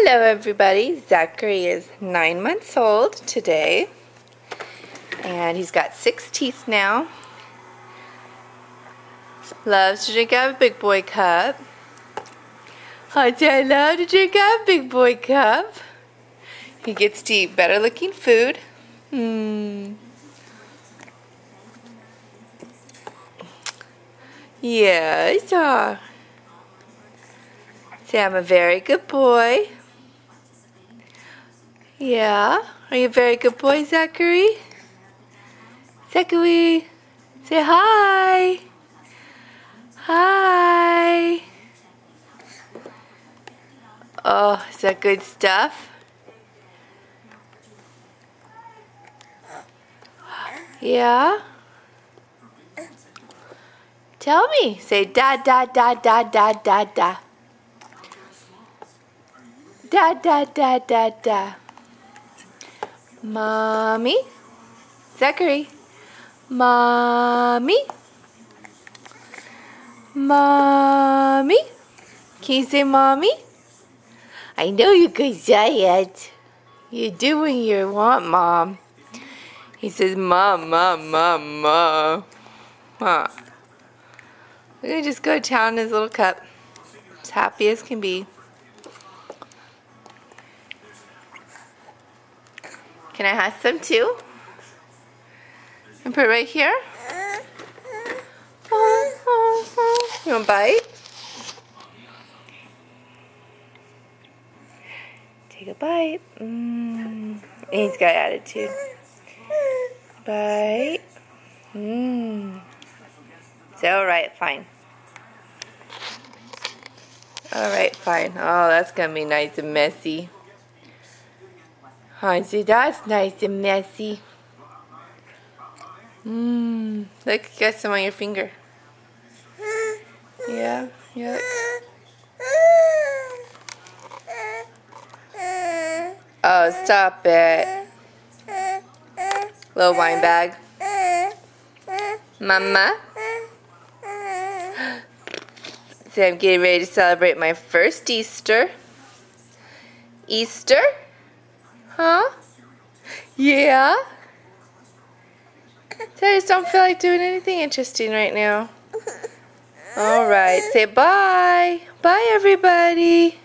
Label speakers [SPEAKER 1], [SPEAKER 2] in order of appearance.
[SPEAKER 1] Hello everybody, Zachary is 9 months old today and he's got 6 teeth now. Loves to drink out of a big boy cup. I love to drink out of a big boy cup. He gets to eat better looking food. Yes. Say I'm a very good boy. Yeah. Are you a very good boy, Zachary? Zachary, say hi. Hi. Oh, is that good stuff? Yeah? Tell me. Say da da da da da da da. Da da da da da. Mommy. Zachary. Mommy. Mommy. Can you say mommy? I know you could say it. You do when you want mom. He says mom, mom, mom, mom. Huh. We're going to just go to town in his little cup. As happy as can be. Can I have some too? And put it right here? You want a bite? Take a bite. And he's got attitude. Bite. Say, alright, fine. Alright, fine. Oh, that's gonna be nice and messy. I see, that's nice and messy. Look, you got some on your finger. Yeah, yeah. Oh, stop it. Little wine bag. Mama? So I'm getting ready to celebrate my first Easter. Easter? Huh? Yeah? So I just don't feel like doing anything interesting right now. Alright, say bye. Bye everybody.